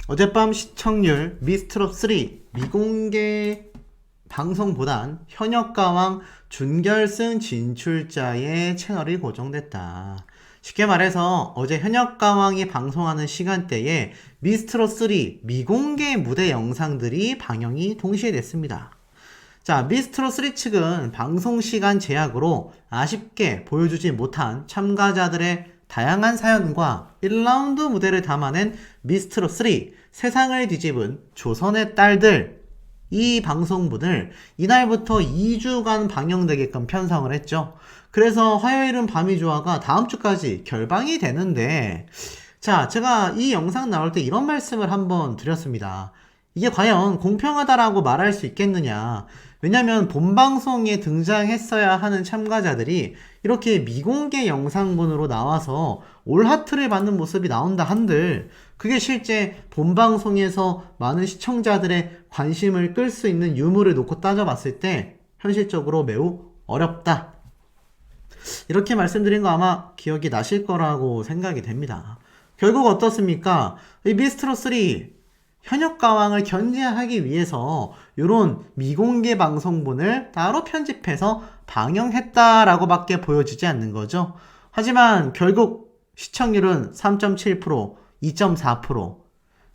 어젯밤 시청률 미스트롯3 미공개 방송보단 현역가왕 준결승 진출자의 채널이 고정됐다. 쉽게 말해서 어제 현역가왕이 방송하는 시간대에 미스트롯3 미공개 무대 영상들이 방영이 동시에 됐습니다. 자, 미스트롯3 측은 방송시간 제약으로 아쉽게 보여주지 못한 참가자들의 다양한 사연과 1라운드 무대를 담아낸 미스트롯3 세상을 뒤집은 조선의 딸들 이 방송분을 이날부터 2주간 방영되게끔 편성을 했죠. 그래서 화요일은 밤이 좋아가 다음 주까지 결방이 되는데, 자, 제가 이 영상 나올 때 이런 말씀을 한번 드렸습니다. 이게 과연 공평하다라고 말할 수 있겠느냐. 왜냐면 본방송에 등장했어야 하는 참가자들이 이렇게 미공개 영상분으로 나와서 올하트를 받는 모습이 나온다 한들 그게 실제 본방송에서 많은 시청자들의 관심을 끌 수 있는 유무를 놓고 따져봤을 때 현실적으로 매우 어렵다. 이렇게 말씀드린 거 아마 기억이 나실 거라고 생각이 됩니다. 결국 어떻습니까? 이 미스트롯3 현역가왕을 견제하기 위해서 이런 미공개 방송분을 따로 편집해서 방영했다라고 밖에 보여지지 않는 거죠. 하지만 결국 시청률은 3.7%, 2.4%,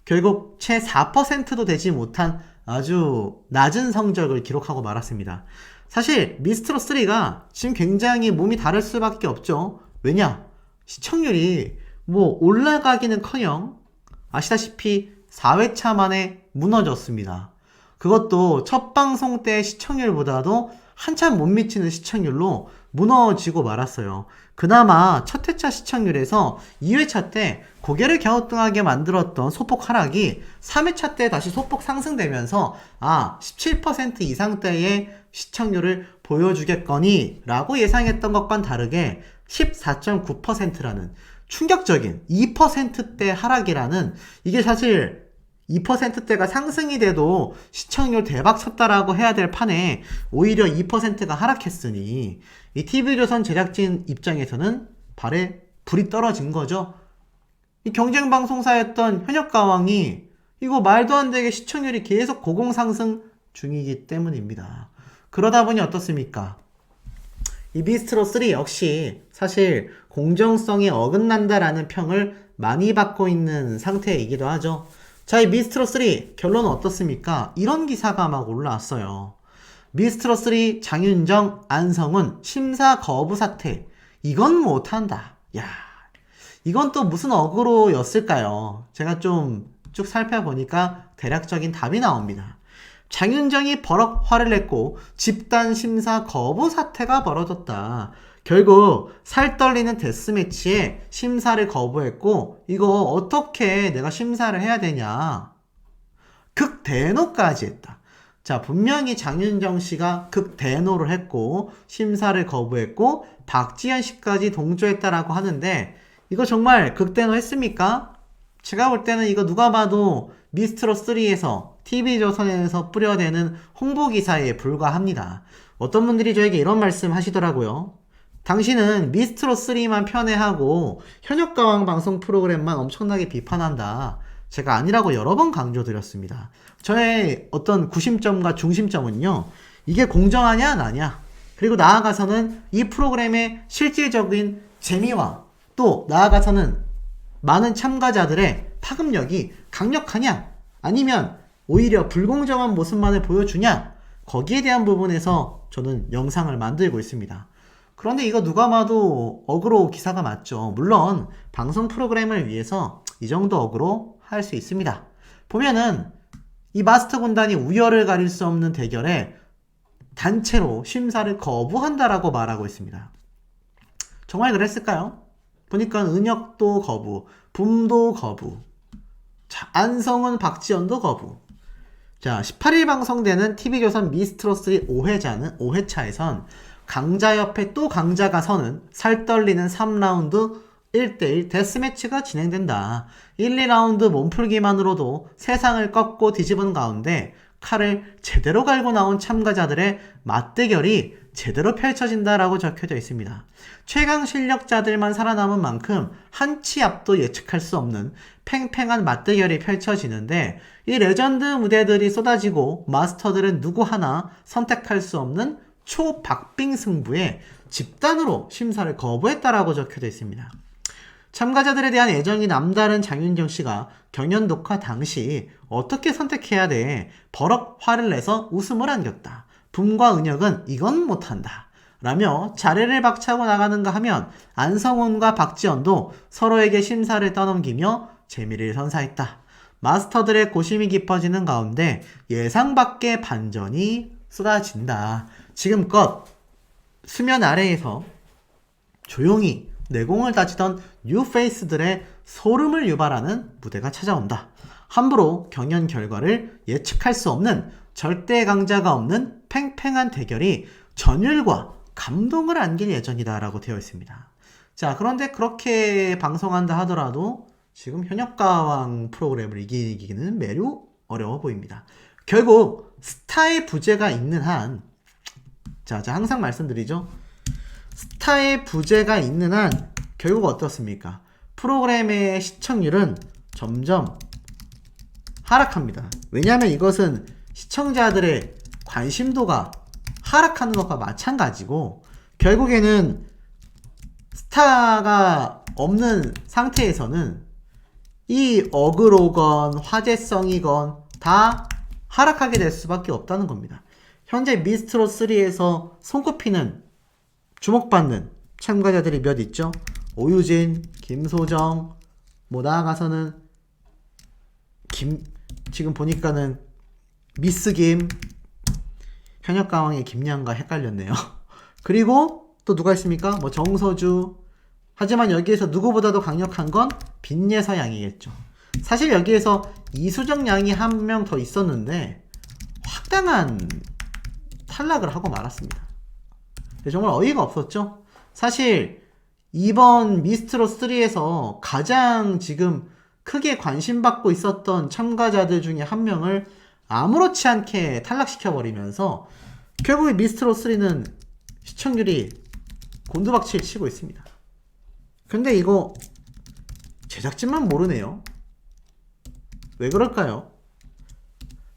결국 채 4%도 되지 못한 아주 낮은 성적을 기록하고 말았습니다. 사실 미스트롯3가 지금 굉장히 몸이 다를 수밖에 없죠. 왜냐? 시청률이 올라가기는커녕 아시다시피 4회차 만에 무너졌습니다. 그것도 첫 방송 때 시청률보다도 한참 못 미치는 시청률로 무너지고 말았어요. 그나마 첫 회차 시청률에서 2회차 때 고개를 갸우뚱하게 만들었던 소폭 하락이 3회차 때 다시 소폭 상승되면서 17% 이상대의 시청률을 보여주겠거니 라고 예상했던 것과는 다르게 14.9%라는 충격적인 2%대 하락이라는, 이게 사실 2%대가 상승이 돼도 시청률 대박 쳤다라고 해야 될 판에 오히려 2%가 하락했으니 이 TV조선 제작진 입장에서는 발에 불이 떨어진 거죠. 이 경쟁방송사였던 현역가왕이 이거 말도 안 되게 시청률이 계속 고공상승 중이기 때문입니다. 그러다 보니 어떻습니까? 이 미스트롯3 역시 사실 공정성에 어긋난다라는 평을 많이 받고 있는 상태이기도 하죠. 자, 이 미스트롯3 결론은 어떻습니까? 이런 기사가 막 올라왔어요. 미스트롯3 장윤정, 안성훈 심사 거부 사태. 이건 못한다. 야, 이건 또 무슨 어그로였을까요? 제가 좀 쭉 살펴보니까 대략적인 답이 나옵니다. 장윤정이 버럭 화를 냈고 집단 심사 거부 사태가 벌어졌다. 결국 살 떨리는 데스매치에 심사를 거부했고 이거 어떻게 내가 심사를 해야 되냐. 극대노까지 했다. 자, 분명히 장윤정 씨가 극대노를 했고 심사를 거부했고 박지현 씨까지 동조했다라고 하는데 이거 정말 극대노 했습니까? 제가 볼 때는 이거 누가 봐도 미스트롯3에서 TV조선에서 뿌려대는 홍보기사에 불과합니다. 어떤 분들이 저에게 이런 말씀 하시더라고요. 당신은 미스트롯3만 편애하고 현역가왕 방송 프로그램만 엄청나게 비판한다. 제가 아니라고 여러 번 강조드렸습니다. 저의 어떤 구심점과 중심점은요, 이게 공정하냐 안 하냐, 그리고 나아가서는 이 프로그램의 실질적인 재미와 또 나아가서는 많은 참가자들의 파급력이 강력하냐 아니면 오히려 불공정한 모습만을 보여주냐, 거기에 대한 부분에서 저는 영상을 만들고 있습니다. 그런데 이거 누가 봐도 어그로 기사가 맞죠. 물론 방송 프로그램을 위해서 이 정도 어그로 할 수 있습니다. 보면은 이 마스터 군단이 우열을 가릴 수 없는 대결에 단체로 심사를 거부한다라고 말하고 있습니다. 정말 그랬을까요? 보니까 은혁도 거부, 붐도 거부, 자, 안성훈, 박지현도 거부. 자, 18일 방송되는 TV조선 미스트롯3 5회차에선 강자 옆에 또 강자가 서는 살 떨리는 3라운드 1대1 데스매치가 진행된다. 1, 2라운드 몸풀기만으로도 세상을 꺾고 뒤집은 가운데 칼을 제대로 갈고 나온 참가자들의 맞대결이 제대로 펼쳐진다라고 적혀져 있습니다. 최강 실력자들만 살아남은 만큼 한 치 앞도 예측할 수 없는 팽팽한 맞대결이 펼쳐지는데 이 레전드 무대들이 쏟아지고 마스터들은 누구 하나 선택할 수 없는 초박빙 승부에 집단으로 심사를 거부했다라고 적혀져 있습니다. 참가자들에 대한 애정이 남다른 장윤정 씨가 경연 녹화 당시 어떻게 선택해야 돼 버럭 화를 내서 웃음을 안겼다. 붐과 은혁은 이건 못한다. 라며 자리를 박차고 나가는가 하면 안성훈과 박지원도 서로에게 심사를 떠넘기며 재미를 선사했다. 마스터들의 고심이 깊어지는 가운데 예상 밖의 반전이 쏟아진다. 지금껏 수면 아래에서 조용히 내공을 다지던 뉴페이스들의 소름을 유발하는 무대가 찾아온다. 함부로 경연 결과를 예측할 수 없는 절대 강자가 없는 팽팽한 대결이 전율과 감동을 안길 예정이다 라고 되어 있습니다. 자, 그런데 그렇게 방송한다 하더라도 지금 현역가왕 프로그램을 이기기는 매우 어려워 보입니다. 결국 스타의 부재가 있는 한, 자, 항상 말씀드리죠. 스타의 부재가 있는 한 결국 어떻습니까? 프로그램의 시청률은 점점 하락합니다. 왜냐하면 이것은 시청자들의 관심도가 하락하는 것과 마찬가지고 결국에는 스타가 없는 상태에서는 이 어그로건 화제성이건 다 하락하게 될 수밖에 없다는 겁니다. 현재 미스트롯3에서 손꼽히는 주목받는 참가자들이 몇 있죠? 오유진, 김소정, 뭐 나아가서는 지금 보니까는 미스김, 현역가왕의 김양과 헷갈렸네요. 그리고 또 누가 있습니까? 뭐 정서주. 하지만 여기에서 누구보다도 강력한 건 빈예서 양이겠죠. 사실 여기에서 이수정 양이 한 명 더 있었는데 황당한 탈락을 하고 말았습니다. 정말 어이가 없었죠. 사실 이번 미스트롯3에서 가장 지금 크게 관심받고 있었던 참가자들 중에 한 명을 아무렇지 않게 탈락시켜버리면서 결국에 미스트롯3는 시청률이 곤두박질 치고 있습니다. 근데 이거 제작진만 모르네요. 왜 그럴까요?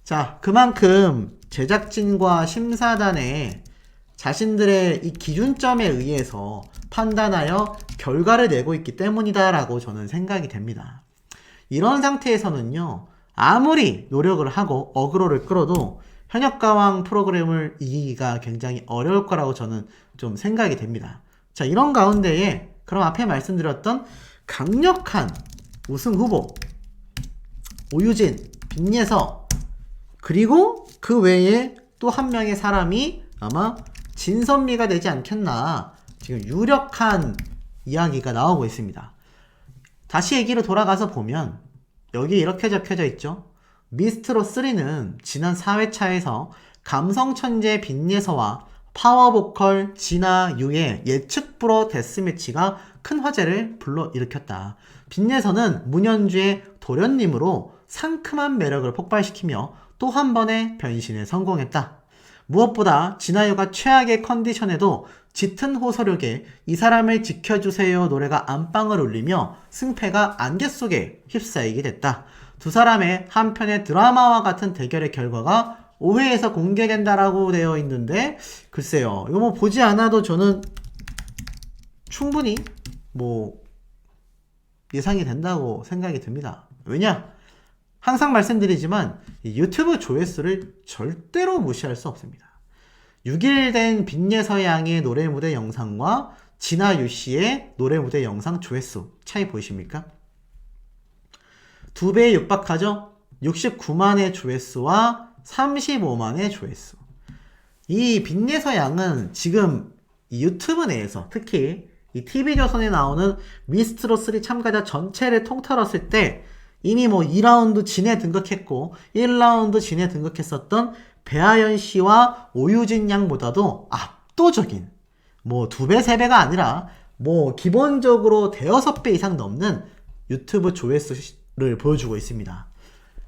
자, 그만큼 제작진과 심사단의 자신들의 이 기준점에 의해서 판단하여 결과를 내고 있기 때문이다라고 저는 생각이 됩니다. 이런 상태에서는요, 아무리 노력을 하고 어그로를 끌어도 현역가왕 프로그램을 이기기가 굉장히 어려울 거라고 저는 좀 생각이 됩니다. 자, 이런 가운데에 그럼 앞에 말씀드렸던 강력한 우승 후보 오유진, 빈예서, 그리고 그 외에 또 한 명의 사람이 아마 진선미가 되지 않겠나, 지금 유력한 이야기가 나오고 있습니다. 다시 얘기로 돌아가서 보면 여기 이렇게 적혀져 있죠. 미스트롯3는 지난 4회차에서 감성천재 빈예서와 파워보컬 진아유의 예측 불허 데스매치가 큰 화제를 불러일으켰다. 빈예서는 문현주의 도련님으로 상큼한 매력을 폭발시키며 또 한 번의 변신에 성공했다. 무엇보다 진아유가 최악의 컨디션에도 짙은 호소력에 이 사람을 지켜주세요 노래가 안방을 울리며 승패가 안개 속에 휩싸이게 됐다. 두 사람의 한편의 드라마와 같은 대결의 결과가 5회에서 공개된다라고 되어 있는데, 글쎄요, 이거 뭐 보지 않아도 저는 충분히 뭐 예상이 된다고 생각이 듭니다. 왜냐? 항상 말씀드리지만 유튜브 조회수를 절대로 무시할 수 없습니다. 6일 된 빈예서 양의 노래 무대 영상과 진아유 씨의 노래 무대 영상 조회수 차이 보이십니까? 2배에 육박하죠? 69만의 조회수와 35만의 조회수. 이 빈예서 양은 지금 이 유튜브 내에서 특히 이 TV조선에 나오는 미스트롯3 참가자 전체를 통틀었을 때 이미 뭐 2라운드 진에 등극했고 1라운드 진에 등극했었던 배아연 씨와 오유진 양보다도 압도적인, 뭐 2배, 3배가 아니라 뭐 기본적으로 대여섯 배 이상 넘는 유튜브 조회수를 보여주고 있습니다.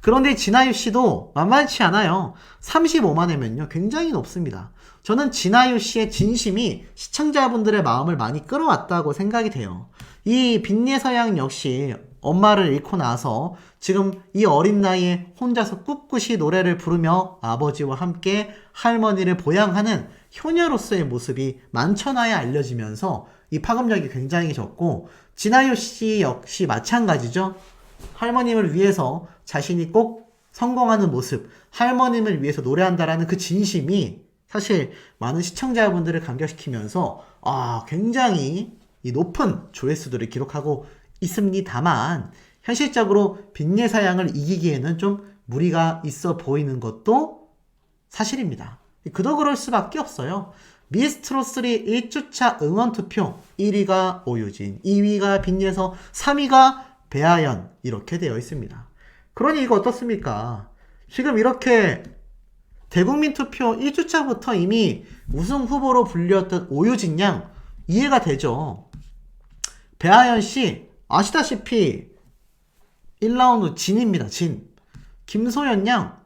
그런데 진아유 씨도 만만치 않아요. 35만회면요 굉장히 높습니다. 저는 진아유 씨의 진심이 시청자분들의 마음을 많이 끌어왔다고 생각이 돼요. 이 빈예서 양 역시 엄마를 잃고 나서 지금 이 어린 나이에 혼자서 꿋꿋이 노래를 부르며 아버지와 함께 할머니를 보양하는 효녀로서의 모습이 만천하에 알려지면서 이 파급력이 굉장히 적고, 진아유 씨 역시 마찬가지죠. 할머님을 위해서 자신이 꼭 성공하는 모습, 할머님을 위해서 노래한다라는 그 진심이 사실 많은 시청자분들을 감격시키면서 굉장히 이 높은 조회수들을 기록하고 있습니다만, 현실적으로 빈예사양을 이기기에는 좀 무리가 있어 보이는 것도 사실입니다. 그도 그럴 수밖에 없어요. 미스트롯3 1주차 응원투표 1위가 오유진, 2위가 빈예서, 3위가 배아연, 이렇게 되어 있습니다. 그러니 이거 어떻습니까? 지금 이렇게 대국민 투표 1주차부터 이미 우승 후보로 불렸던 오유진 양 이해가 되죠. 배아연 씨 아시다시피 1라운드 진입니다. 진. 김소연 양,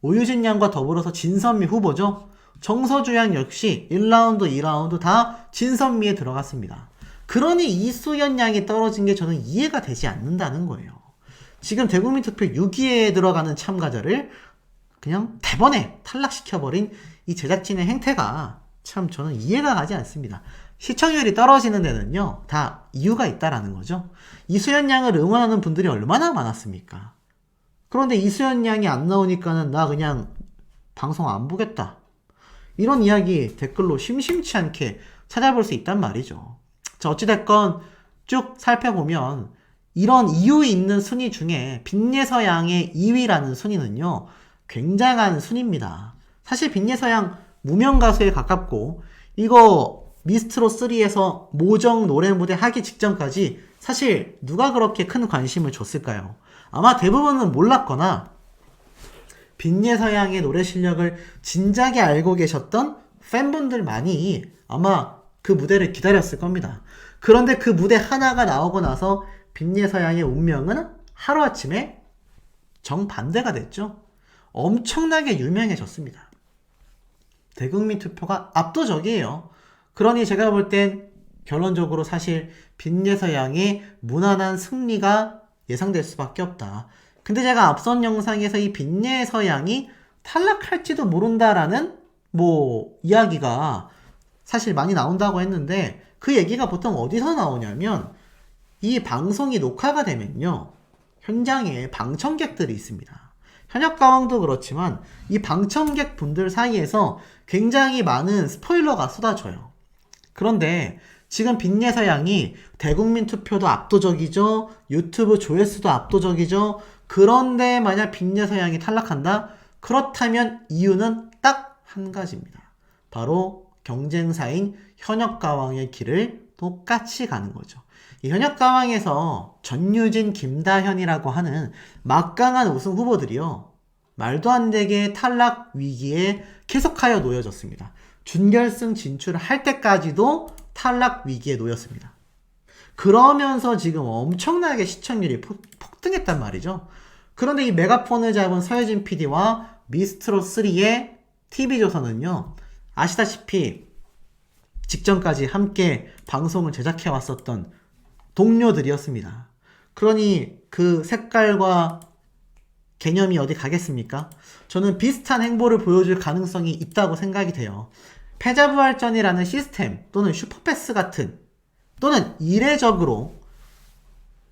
오유진 양과 더불어서 진선미 후보죠. 정서주 양 역시 1라운드, 2라운드 다 진선미에 들어갔습니다. 그러니 이수연 양이 떨어진 게 저는 이해가 되지 않는다는 거예요. 지금 대국민 투표 6위에 들어가는 참가자를 그냥 대번에 탈락시켜버린 이 제작진의 행태가 참 저는 이해가 가지 않습니다. 시청률이 떨어지는 데는요, 다 이유가 있다라는 거죠. 이수연 양을 응원하는 분들이 얼마나 많았습니까? 그런데 이수연 양이 안 나오니까는 나 그냥 방송 안 보겠다, 이런 이야기 댓글로 심심치 않게 찾아볼 수 있단 말이죠. 자, 어찌됐건 쭉 살펴보면 이런 이유 있는 순위 중에 빈예서 양의 2위라는 순위는요, 굉장한 순위입니다. 사실 빈예서 양 무명 가수에 가깝고, 이거 미스트롯3에서 모정 노래 무대 하기 직전까지 사실 누가 그렇게 큰 관심을 줬을까요? 아마 대부분은 몰랐거나 빈예서 양의 노래 실력을 진작에 알고 계셨던 팬분들만이 아마 그 무대를 기다렸을 겁니다. 그런데 그 무대 하나가 나오고 나서 빈예서 양의 운명은 하루아침에 정반대가 됐죠. 엄청나게 유명해졌습니다. 대국민 투표가 압도적이에요. 그러니 제가 볼 땐 결론적으로 사실 빈예서 양의 무난한 승리가 예상될 수밖에 없다. 근데 제가 앞선 영상에서 이 빈예서 양이 탈락할지도 모른다라는 이야기가 사실 많이 나온다고 했는데, 그 얘기가 보통 어디서 나오냐면, 이 방송이 녹화가 되면요, 현장에 방청객들이 있습니다. 현역가왕도 그렇지만 이 방청객 분들 사이에서 굉장히 많은 스포일러가 쏟아져요. 그런데 지금 빈예서 양이 대국민 투표도 압도적이죠, 유튜브 조회수도 압도적이죠. 그런데 만약 빈예서 양이 탈락한다? 그렇다면 이유는 딱 한 가지입니다. 바로 경쟁사인 현역가왕의 길을 똑같이 가는 거죠. 이 현역가왕에서 전유진, 김다현이라고 하는 막강한 우승 후보들이요, 말도 안 되게 탈락 위기에 계속하여 놓여졌습니다. 준결승 진출을 할 때까지도 탈락 위기에 놓였습니다. 그러면서 지금 엄청나게 시청률이 폭등했단 말이죠. 그런데 이 메가폰을 잡은 서혜진 PD와 미스트롯3의 TV조선은요, 아시다시피 직전까지 함께 방송을 제작해 왔었던 동료들이었습니다. 그러니 그 색깔과 개념이 어디 가겠습니까? 저는 비슷한 행보를 보여줄 가능성이 있다고 생각이 돼요. 패자부활전이라는 시스템 또는 슈퍼패스 같은, 또는 이례적으로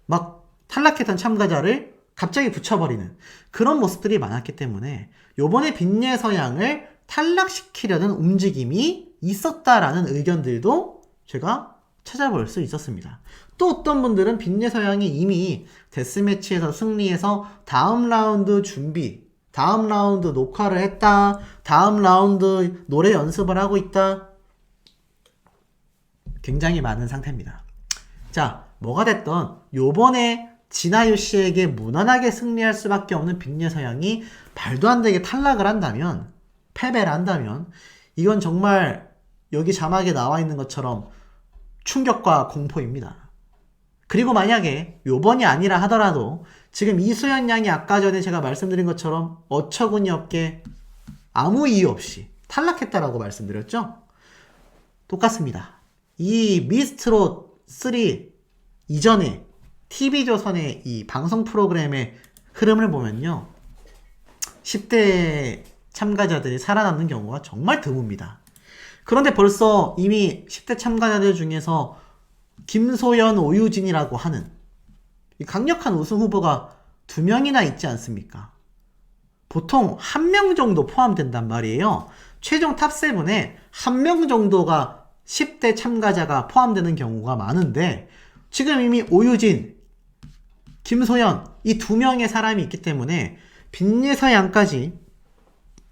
막 탈락했던 참가자를 갑자기 붙여버리는 그런 모습들이 많았기 때문에 요번에 빈예서 양을 탈락시키려는 움직임이 있었다라는 의견들도 제가 찾아볼 수 있었습니다. 또 어떤 분들은 빈예서 양이 이미 데스매치에서 승리해서 다음 라운드 준비, 다음 라운드 녹화를 했다, 다음 라운드 노래 연습을 하고 있다, 굉장히 많은 상태입니다. 자, 뭐가 됐던 요번에 진아유 씨에게 무난하게 승리할 수밖에 없는 빈예서 양이 말도 안 되게 탈락을 한다면, 패배를 한다면, 이건 정말 여기 자막에 나와 있는 것처럼 충격과 공포입니다. 그리고 만약에 요번이 아니라 하더라도 지금 이수연 양이 아까 전에 제가 말씀드린 것처럼 어처구니 없게 아무 이유 없이 탈락했다라고 말씀드렸죠? 똑같습니다. 이 미스트롯 3 이전에 TV조선의 이 방송 프로그램의 흐름을 보면요. 10대 참가자들이 살아남는 경우가 정말 드뭅니다. 그런데 벌써 이미 10대 참가자들 중에서 김소연, 오유진이라고 하는 이 강력한 우승 후보가 2명이나 있지 않습니까? 보통 1명 정도 포함된단 말이에요. 최종 탑7에 1명 정도가 10대 참가자가 포함되는 경우가 많은데 지금 이미 오유진, 김소연 이 2명의 사람이 있기 때문에 빈예서양까지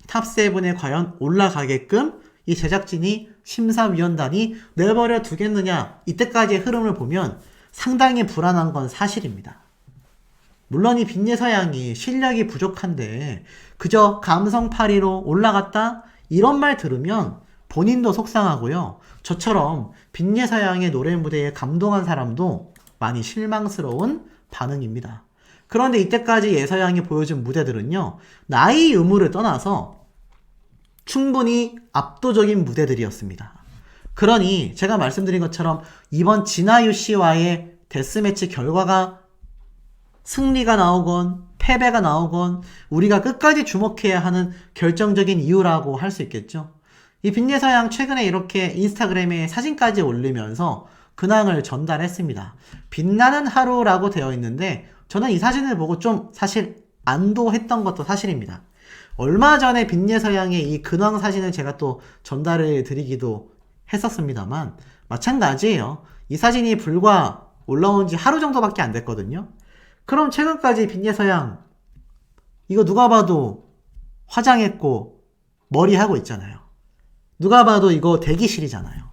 탑7에 과연 올라가게끔 이 제작진이 심사위원단이 내버려 두겠느냐, 이때까지의 흐름을 보면 상당히 불안한 건 사실입니다. 물론 이 빈예서양이 실력이 부족한데 그저 감성파리로 올라갔다? 이런 말 들으면 본인도 속상하고요. 저처럼 빈예서양의 노래 무대에 감동한 사람도 많이 실망스러운 반응입니다. 그런데 이때까지 예서양이 보여준 무대들은요, 나이 유무를 떠나서 충분히 압도적인 무대들이었습니다. 그러니 제가 말씀드린 것처럼 이번 진아유 씨와의 데스매치 결과가 승리가 나오건 패배가 나오건 우리가 끝까지 주목해야 하는 결정적인 이유라고 할 수 있겠죠. 이 빈예서양 최근에 이렇게 인스타그램에 사진까지 올리면서 근황을 전달했습니다. 빛나는 하루라고 되어 있는데 저는 이 사진을 보고 좀 사실 안도했던 것도 사실입니다. 얼마 전에 빈예서양의 이 근황 사진을 제가 또 전달을 드리기도 했었습니다만 마찬가지예요. 이 사진이 불과 올라온 지 하루 정도밖에 안 됐거든요. 그럼 최근까지 빈예서양 이거 누가 봐도 화장했고 머리하고 있잖아요. 누가 봐도 이거 대기실이잖아요.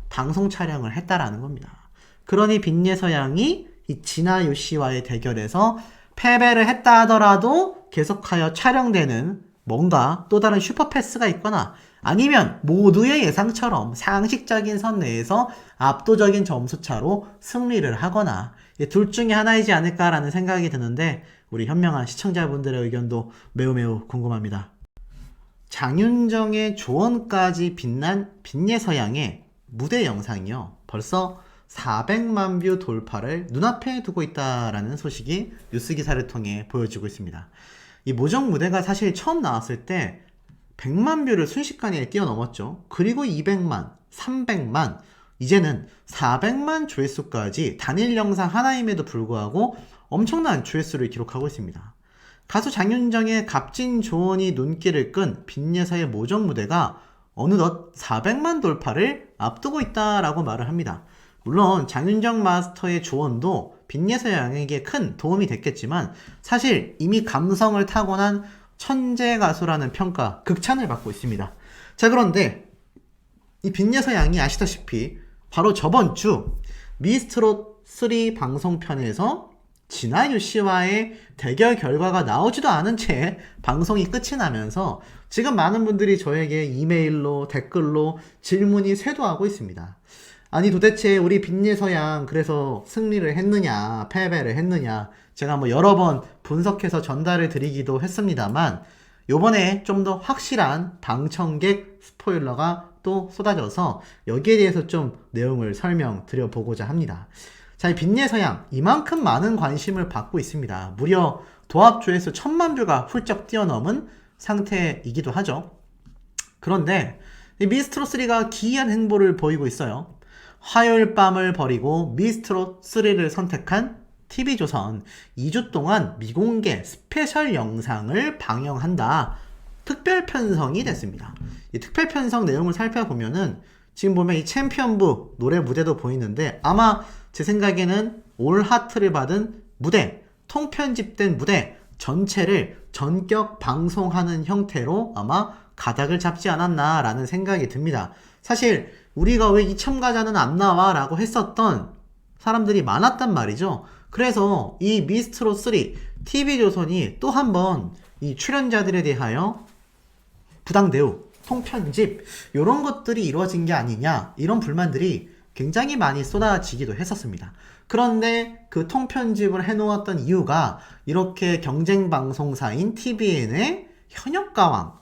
방송 촬영을 했다라는 겁니다. 그러니 빈예서양이 이 진아유 씨와의 대결에서 패배를 했다 하더라도 계속하여 촬영되는 뭔가 또 다른 슈퍼패스가 있거나 아니면 모두의 예상처럼 상식적인 선 내에서 압도적인 점수차로 승리를 하거나 둘 중에 하나이지 않을까라는 생각이 드는데 우리 현명한 시청자분들의 의견도 매우 궁금합니다. 장윤정의 조언까지 빛난 빈예서양의 무대 영상이요. 벌써 400만 뷰 돌파를 눈앞에 두고 있다라는 소식이 뉴스 기사를 통해 보여지고 있습니다. 이 모정 무대가 사실 처음 나왔을 때 100만 뷰를 순식간에 뛰어넘었죠. 그리고 200만, 300만, 이제는 400만 조회수까지 단일 영상 하나임에도 불구하고 엄청난 조회수를 기록하고 있습니다. 가수 장윤정의 값진 조언이 눈길을 끈 빈예서의 모정 무대가 어느덧 400만 돌파를 앞두고 있다라고 말을 합니다. 물론 장윤정 마스터의 조언도 빈예서양에게 큰 도움이 됐겠지만 사실 이미 감성을 타고난 천재 가수라는 평가, 극찬을 받고 있습니다. 자, 그런데 이 빈예서양이 아시다시피 바로 저번 주 미스트롯 3 방송편에서 진아유 씨와의 대결 결과가 나오지도 않은 채 방송이 끝이 나면서 지금 많은 분들이 저에게 이메일로 댓글로 질문이 쇄도하고 있습니다. 아니 도대체 우리 빈예서양 그래서 승리를 했느냐 패배를 했느냐 제가 뭐 여러 번 분석해서 전달을 드리기도 했습니다만 요번에 좀 더 확실한 방청객 스포일러가 또 쏟아져서 여기에 대해서 좀 내용을 설명드려 보고자 합니다. 자, 이 빈예서양 이만큼 많은 관심을 받고 있습니다. 무려 도합 조회수 1000만 뷰가 훌쩍 뛰어넘은 상태이기도 하죠. 그런데 이 미스트롯3가 기이한 행보를 보이고 있어요. 화요일 밤을 버리고 미스트롯3를 선택한 TV조선 2주 동안 미공개 스페셜 영상을 방영한다. 특별 편성이 됐습니다. 이 특별 편성 내용을 살펴보면은 지금 보면 이 챔피언부 노래 무대도 보이는데 아마 제 생각에는 올 하트를 받은 무대, 통편집된 무대 전체를 전격 방송하는 형태로 아마 가닥을 잡지 않았나 라는 생각이 듭니다. 사실 우리가 왜 이 참가자는 안 나와 라고 했었던 사람들이 많았단 말이죠. 그래서 이 미스트롯3 TV조선이 또 한 번 이 출연자들에 대하여 부당 대우, 통편집 이런 것들이 이루어진 게 아니냐 이런 불만들이 굉장히 많이 쏟아지기도 했었습니다. 그런데 그 통편집을 해놓았던 이유가 이렇게 경쟁 방송사인 TVN의 현역가왕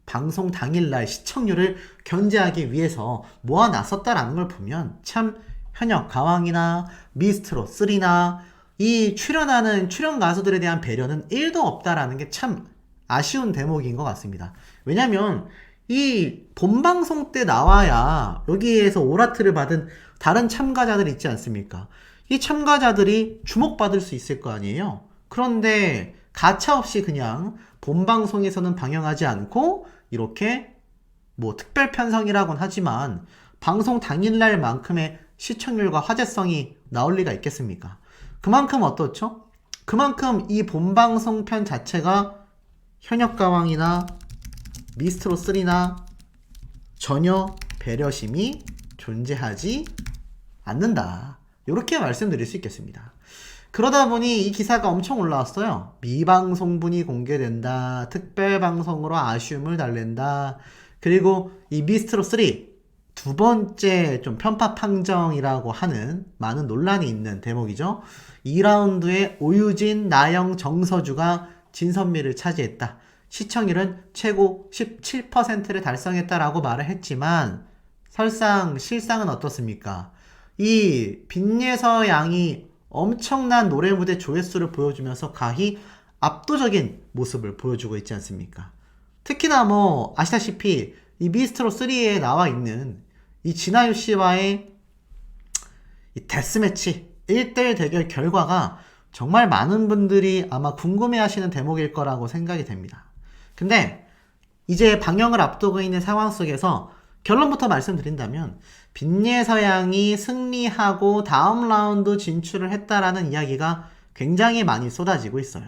방송 당일날 시청률을 견제하기 위해서 모아놨었다라는 걸 보면 참 현역가왕이나 미스트롯3나 이 출연하는 출연 가수들에 대한 배려는 1도 없다라는 게 참 아쉬운 대목인 것 같습니다. 왜냐면 이 본방송 때 나와야 여기에서 오라트를 받은 다른 참가자들이 있지 않습니까? 이 참가자들이 주목받을 수 있을 거 아니에요? 그런데 가차없이 그냥 본방송에서는 방영하지 않고 이렇게 뭐 특별 편성이라곤 하지만 방송 당일날만큼의 시청률과 화제성이 나올 리가 있겠습니까? 그만큼 어떻죠? 그만큼 이 본방송 편 자체가 현역가왕이나 미스트롯3나 전혀 배려심이 존재하지 않는다. 이렇게 말씀드릴 수 있겠습니다. 그러다 보니 이 기사가 엄청 올라왔어요. 미방송분이 공개된다. 특별방송으로 아쉬움을 달랜다. 그리고 이 미스트롯3 두 번째 좀 편파 판정이라고 하는 많은 논란이 있는 대목이죠. 2라운드에 오유진, 나영, 정서주가 진선미를 차지했다. 시청률은 최고 17%를 달성했다라고 말을 했지만 실상은 어떻습니까? 이 빈예서 양이 엄청난 노래 무대 조회수를 보여주면서 가히 압도적인 모습을 보여주고 있지 않습니까? 특히나 뭐 아시다시피 이 미스트롯3에 나와 있는 이 진아유 씨와의 이 데스매치 1대1 대결 결과가 정말 많은 분들이 아마 궁금해하시는 대목일 거라고 생각이 됩니다. 근데 이제 방영을 앞두고 있는 상황 속에서 결론부터 말씀드린다면 빈예서 양이 승리하고 다음 라운드 진출을 했다라는 이야기가 굉장히 많이 쏟아지고 있어요.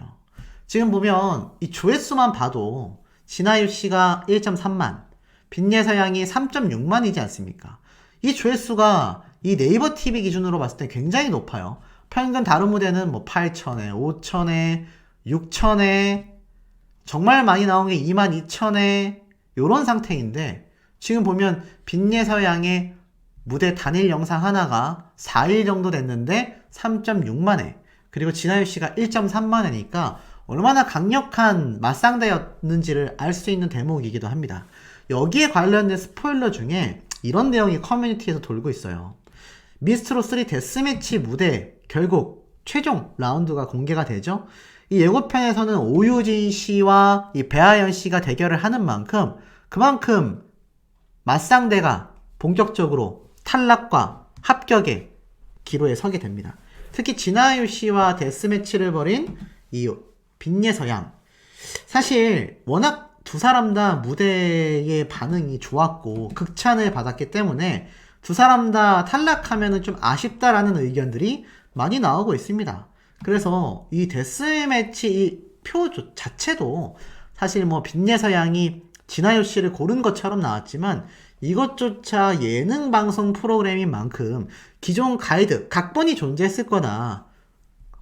지금 보면 이 조회수만 봐도 진아유 씨가 1.3만, 빈예서 양이 3.6만이지 않습니까? 이 조회수가 이 네이버 TV 기준으로 봤을 때 굉장히 높아요. 평균 다른 무대는 뭐 8,000회, 5,000회, 6,000회, 정말 많이 나온 게 22,000회 요런 상태인데 지금 보면 빈예서 양의 무대 단일 영상 하나가 4일 정도 됐는데 3.6만회, 그리고 진아유 씨가 1.3만회니까 얼마나 강력한 맞상대였는지를 알 수 있는 대목이기도 합니다. 여기에 관련된 스포일러 중에 이런 내용이 커뮤니티에서 돌고 있어요. 미스트롯3 데스매치 무대 결국 최종 라운드가 공개가 되죠. 이 예고편에서는 오유진 씨와 이 배아연 씨가 대결을 하는 만큼 그만큼 맞상대가 본격적으로 탈락과 합격의 기로에 서게 됩니다. 특히 진아유 씨와 데스매치를 벌인 이 빈예서 양, 사실 워낙 두 사람 다 무대의 반응이 좋았고 극찬을 받았기 때문에 두 사람 다 탈락하면은 좀 아쉽다라는 의견들이 많이 나오고 있습니다. 그래서 이 데스매치 이 표 자체도 사실 뭐 빈예서 양이 진아유 씨를 고른 것처럼 나왔지만 이것조차 예능 방송 프로그램인 만큼 기존 가이드, 각본이 존재했을 거다.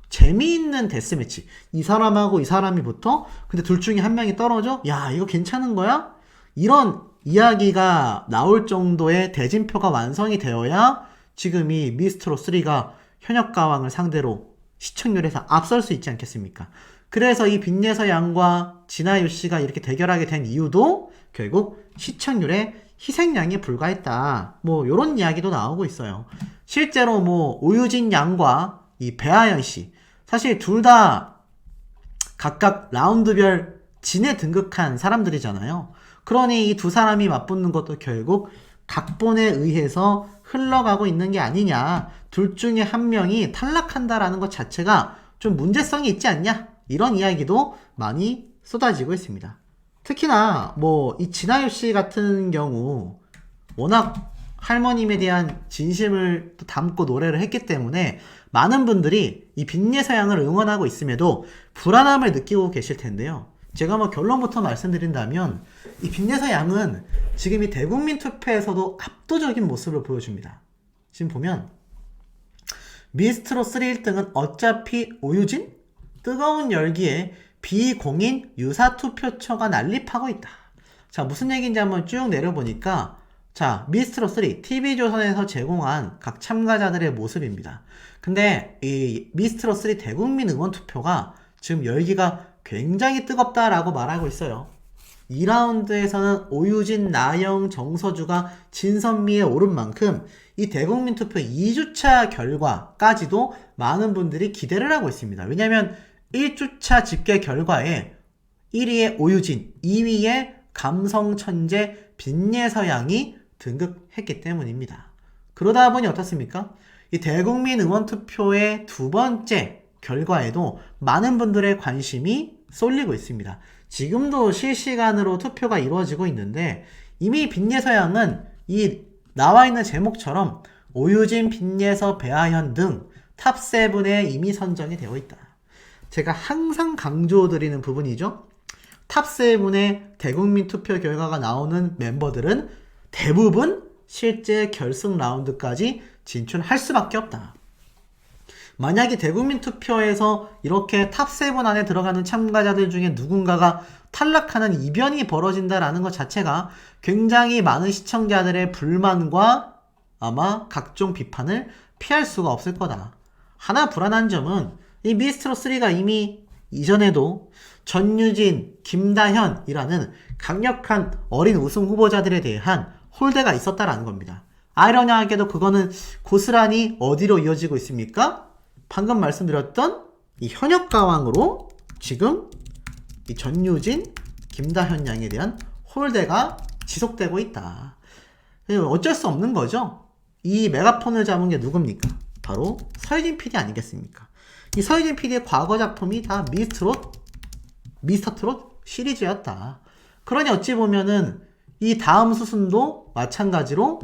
재미있는 데스매치. 이 사람하고 이 사람이 붙어? 근데 둘 중에 한 명이 떨어져? 야, 이거 괜찮은 거야? 이런 이야기가 나올 정도의 대진표가 완성이 되어야 지금 이 미스트롯3가 현역가왕을 상대로 시청률에서 앞설 수 있지 않겠습니까? 그래서 이 빈예서 양과 진아유 씨가 이렇게 대결하게 된 이유도 결국 시청률의 희생양에 불과했다. 뭐 요런 이야기도 나오고 있어요. 실제로 뭐 오유진 양과 이 배아연 씨, 사실 둘 다 각각 라운드별 진에 등극한 사람들이잖아요. 그러니 이 두 사람이 맞붙는 것도 결국 각본에 의해서 흘러가고 있는 게 아니냐. 둘 중에 한 명이 탈락한다라는 것 자체가 좀 문제성이 있지 않냐. 이런 이야기도 많이 쏟아지고 있습니다. 특히나 뭐 이 진아유 씨 같은 경우 워낙 할머님에 대한 진심을 또 담고 노래를 했기 때문에 많은 분들이 이 빈예서 양을 응원하고 있음에도 불안함을 느끼고 계실 텐데요. 제가 뭐 결론부터 말씀드린다면 이 빈예서 양은 지금 이 대국민 투표에서도 압도적인 모습을 보여줍니다. 지금 보면 미스트롯3 1등은 어차피 오유진? 뜨거운 열기에 비공인 유사투표처가 난립하고 있다. 자, 무슨 얘기인지 한번 쭉 내려보니까 자, 미스트롯3 TV조선에서 제공한 각 참가자들의 모습입니다. 근데 이 미스트롯3 대국민 응원 투표가 지금 열기가 굉장히 뜨겁다라고 말하고 있어요. 2라운드에서는 오유진, 나영, 정서주가 진선미에 오른 만큼 이 대국민 투표 2주차 결과까지도 많은 분들이 기대를 하고 있습니다. 왜냐하면 1주차 집계 결과에 1위의 오유진, 2위의 감성천재 빈예서양이 등극했기 때문입니다. 그러다 보니 어떻습니까? 이 대국민 의원투표의 두 번째 결과에도 많은 분들의 관심이 쏠리고 있습니다. 지금도 실시간으로 투표가 이루어지고 있는데 이미 빈예서양은 이 나와 있는 제목처럼 오유진, 빈예서, 배아현 등 탑7에 이미 선정이 되어 있다. 제가 항상 강조드리는 부분이죠. 탑7의 대국민 투표 결과가 나오는 member들은 대부분 실제 결승 라운드까지 진출할 수밖에 없다. 만약에 대국민 투표에서 이렇게 탑7 안에 들어가는 참가자들 중에 누군가가 탈락하는 이변이 벌어진다라는 것 자체가 굉장히 많은 시청자들의 불만과 아마 각종 비판을 피할 수가 없을 거다. 하나 불안한 점은 이 미스트롯3가 이미 이전에도 전유진, 김다현이라는 강력한 어린 우승 후보자들에 대한 홀대가 있었다라는 겁니다. 아이러니하게도 그거는 고스란히 어디로 이어지고 있습니까? 방금 말씀드렸던 이 현역가왕으로 지금 이 전유진, 김다현 양에 대한 홀대가 지속되고 있다. 어쩔 수 없는 거죠. 이 메가폰을 잡은 게 누굽니까? 바로 서유진 PD 아니겠습니까? 이 서유진 PD의 과거 작품이 다 미스터 트롯 시리즈였다. 그러니 어찌 보면은 이 다음 수순도 마찬가지로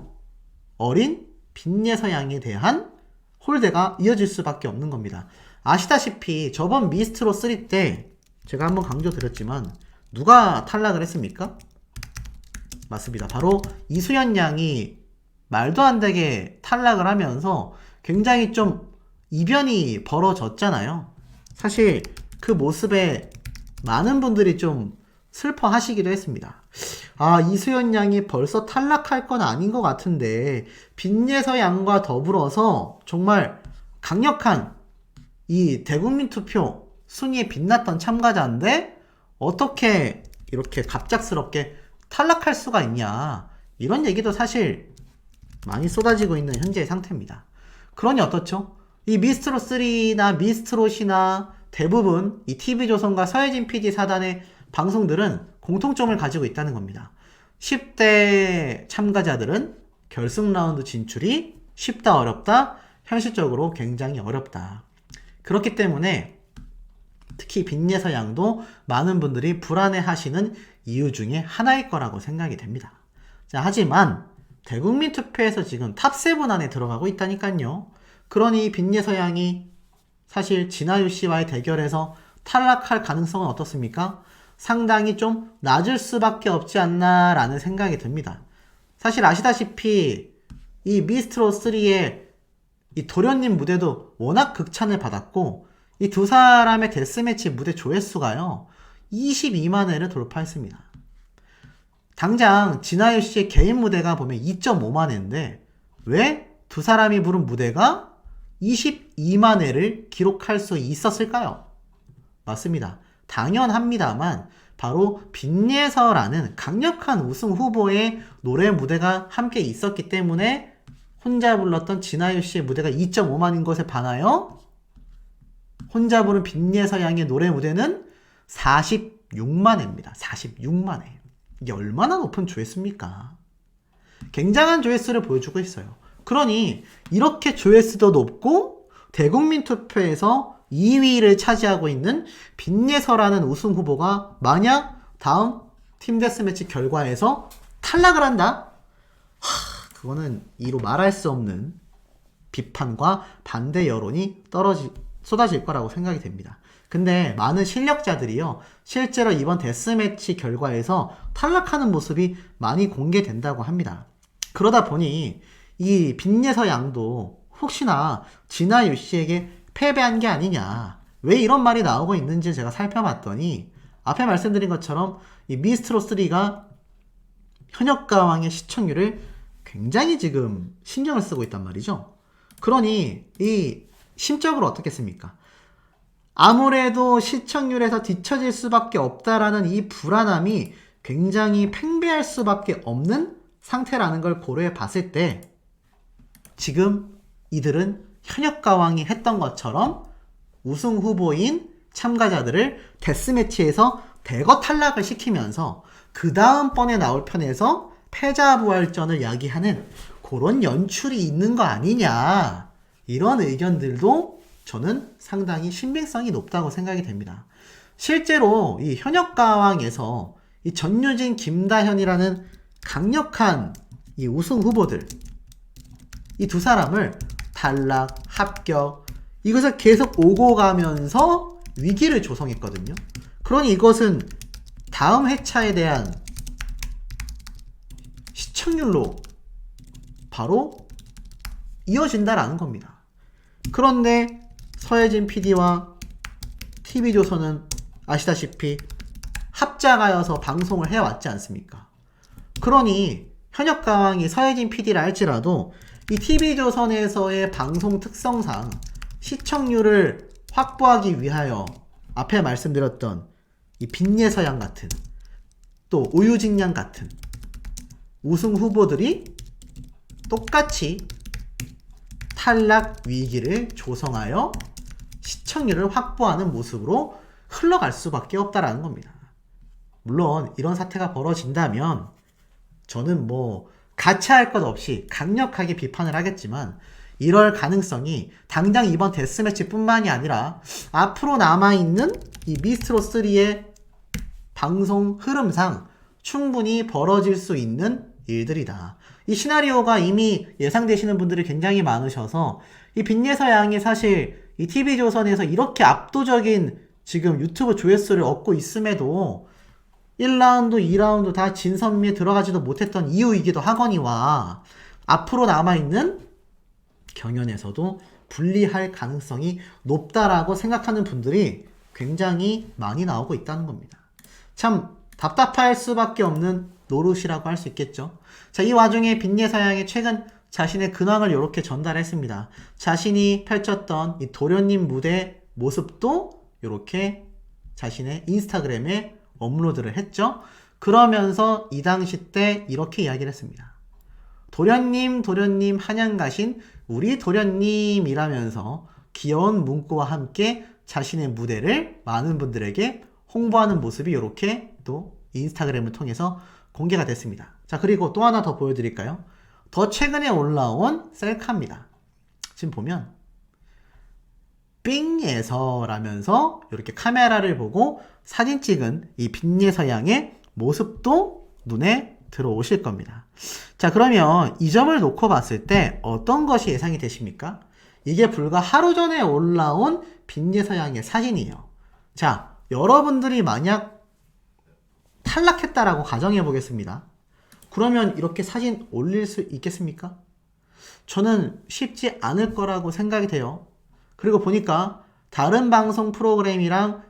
어린 빈예서 양에 대한 홀대가 이어질 수밖에 없는 겁니다. 아시다시피 저번 미스트롯 3 때 제가 한번 강조드렸지만 누가 탈락을 했습니까? 맞습니다. 바로 이수연 양이 말도 안 되게 탈락을 하면서 굉장히 좀 이변이 벌어졌잖아요. 사실 그 모습에 많은 분들이 좀 슬퍼하시기도 했습니다. 아, 이수연 양이 벌써 탈락할 건 아닌 것 같은데 빈예서 양과 더불어서 정말 강력한 이 대국민 투표 순위에 빛났던 참가자인데 어떻게 이렇게 갑작스럽게 탈락할 수가 있냐, 이런 얘기도 사실 많이 쏟아지고 있는 현재의 상태입니다. 그러니 어떻죠? 이 미스트롯3나 미스트롯이나 대부분 이 TV조선과 서혜진 PD 사단의 방송들은 공통점을 가지고 있다는 겁니다. 10대 참가자들은 결승 라운드 진출이 쉽다 어렵다? 현실적으로 굉장히 어렵다. 그렇기 때문에 특히 빈예서 양도 많은 분들이 불안해하시는 이유 중에 하나일 거라고 생각이 됩니다. 자, 하지만 대국민 투표에서 지금 탑7 안에 들어가고 있다니까요. 그러니 빈예서 양이 사실 진아유 씨와의 대결에서 탈락할 가능성은 어떻습니까? 상당히 좀 낮을 수밖에 없지 않나 라는 생각이 듭니다. 사실 아시다시피 이 미스트롯3의 이 도련님 무대도 워낙 극찬을 받았고 이 두 사람의 데스매치 무대 조회수가요 22만 회를 돌파했습니다. 당장 진아유 씨의 개인 무대가 보면 2.5만 회인데 왜 두 사람이 부른 무대가 22만 회를 기록할 수 있었을까요? 맞습니다. 당연합니다만 바로 빈예서라는 강력한 우승 후보의 노래 무대가 함께 있었기 때문에 혼자 불렀던 진아유 씨의 무대가 2.5만인 것에 반하여 혼자 부른 빈예서 양의 노래 무대는 46만 회입니다. 46만 회. 이게 얼마나 높은 조회수입니까? 굉장한 조회수를 보여주고 있어요. 그러니 이렇게 조회수도 높고 대국민 투표에서 2위를 차지하고 있는 빈예서라는 우승 후보가 만약 다음 팀 데스매치 결과에서 탈락을 한다? 그거는 이로 말할 수 없는 비판과 반대 여론이 쏟아질 거라고 생각이 됩니다. 근데 많은 실력자들이요, 실제로 이번 데스매치 결과에서 탈락하는 모습이 많이 공개된다고 합니다. 그러다 보니 이 빈예서 양도 혹시나 진아유 씨에게 패배한 게 아니냐, 왜 이런 말이 나오고 있는지 제가 살펴봤더니 앞에 말씀드린 것처럼 이 미스트롯3가 현역가왕의 시청률을 굉장히 지금 신경을 쓰고 있단 말이죠. 그러니 이 심적으로 어떻겠습니까? 아무래도 시청률에서 뒤처질 수밖에 없다라는 이 불안함이 굉장히 팽배할 수밖에 없는 상태라는 걸 고려해 봤을 때 지금 이들은 현역가왕이 했던 것처럼 우승 후보인 참가자들을 데스매치에서 대거 탈락을 시키면서 그 다음번에 나올 편에서 패자부활전을 야기하는 그런 연출이 있는 거 아니냐, 이런 의견들도 저는 상당히 신빙성이 높다고 생각이 됩니다. 실제로 이 현역가왕에서 이 전유진, 김다현이라는 강력한 이 우승 후보들, 이 두 사람을 탈락, 합격, 이것을 계속 오고 가면서 위기를 조성했거든요. 그러니 이것은 다음 회차에 대한 시청률로 바로 이어진다라는 겁니다. 그런데 서혜진 PD와 TV조선은 아시다시피 합작하여서 방송을 해왔지 않습니까? 그러니 현역가왕이 서혜진 PD라 할지라도 이 TV조선에서의 방송 특성상 시청률을 확보하기 위하여 앞에 말씀드렸던 이 빈예서양 같은, 또 오유진양 같은 우승 후보들이 똑같이 탈락 위기를 조성하여 시청률을 확보하는 모습으로 흘러갈 수밖에 없다라는 겁니다. 물론 이런 사태가 벌어진다면 저는 뭐 가차할 것 없이 강력하게 비판을 하겠지만, 이럴 가능성이 당장 이번 데스매치 뿐만이 아니라 앞으로 남아있는 이 미스트롯3의 방송 흐름상 충분히 벌어질 수 있는 일들이다. 이 시나리오가 이미 예상되시는 분들이 굉장히 많으셔서 이 빈예서양이 사실 이 TV조선에서 이렇게 압도적인 지금 유튜브 조회수를 얻고 있음에도 1라운드, 2라운드 다 진선미에 들어가지도 못했던 이유이기도 하거니와 앞으로 남아있는 경연에서도 불리할 가능성이 높다라고 생각하는 분들이 굉장히 많이 나오고 있다는 겁니다. 참 답답할 수밖에 없는 노릇이라고 할 수 있겠죠. 자, 이 와중에 빈예서양이 최근 자신의 근황을 이렇게 전달했습니다. 자신이 펼쳤던 이 도련님 무대 모습도 이렇게 자신의 인스타그램에 업로드를 했죠. 그러면서 이 당시 때 이렇게 이야기를 했습니다. 도련님, 도련님 한양 가신 우리 도련님이라면서 귀여운 문구와 함께 자신의 무대를 많은 분들에게 홍보하는 모습이 이렇게 또 인스타그램을 통해서 공개가 됐습니다. 자, 그리고 또 하나 더 보여드릴까요? 더 최근에 올라온 셀카입니다. 지금 보면 삥에서 라면서 이렇게 카메라를 보고 사진 찍은 이 빈예서양의 모습도 눈에 들어오실 겁니다. 자, 그러면 이 점을 놓고 봤을 때 어떤 것이 예상이 되십니까? 이게 불과 하루 전에 올라온 빈예서양의 사진이에요. 자, 여러분들이 만약 탈락했다라고 가정해 보겠습니다. 그러면 이렇게 사진 올릴 수 있겠습니까? 저는 쉽지 않을 거라고 생각이 돼요. 그리고 보니까 다른 방송 프로그램이랑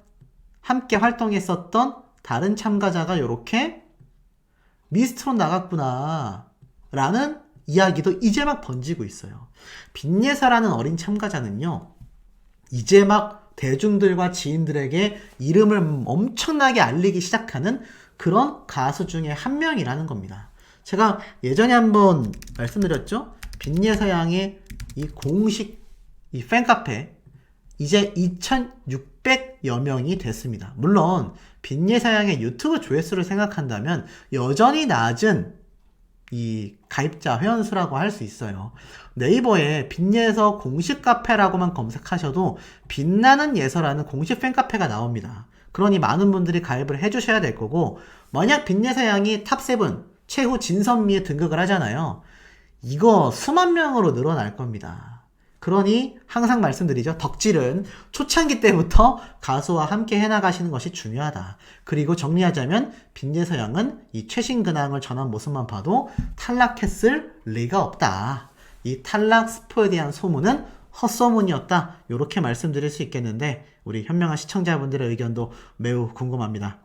함께 활동했었던 다른 참가자가 이렇게 미스트롯 나갔구나 라는 이야기도 이제 막 번지고 있어요. 빈예사라는 어린 참가자는요, 이제 막 대중들과 지인들에게 이름을 엄청나게 알리기 시작하는 그런 가수 중에 한 명이라는 겁니다. 제가 예전에 한번 말씀드렸죠? 빈예서양의 이 공식 이 팬카페 이제 2,600여 명이 됐습니다. 물론 빈예서양의 유튜브 조회수를 생각한다면 여전히 낮은 이 가입자 회원수라고 할 수 있어요. 네이버에 빈예서 공식 카페라고만 검색하셔도 빛나는 예서라는 공식 팬카페가 나옵니다. 그러니 많은 분들이 가입을 해주셔야 될 거고, 만약 빈예서양이 탑7 최후 진선미에 등극을 하잖아요. 이거 수만 명으로 늘어날 겁니다. 그러니 항상 말씀드리죠. 덕질은 초창기 때부터 가수와 함께 해나가시는 것이 중요하다. 그리고 정리하자면 빈예서양은 이 최신 근황을 전한 모습만 봐도 탈락했을 리가 없다. 이 탈락 스포에 대한 소문은 헛소문이었다. 이렇게 말씀드릴 수 있겠는데 우리 현명한 시청자분들의 의견도 매우 궁금합니다.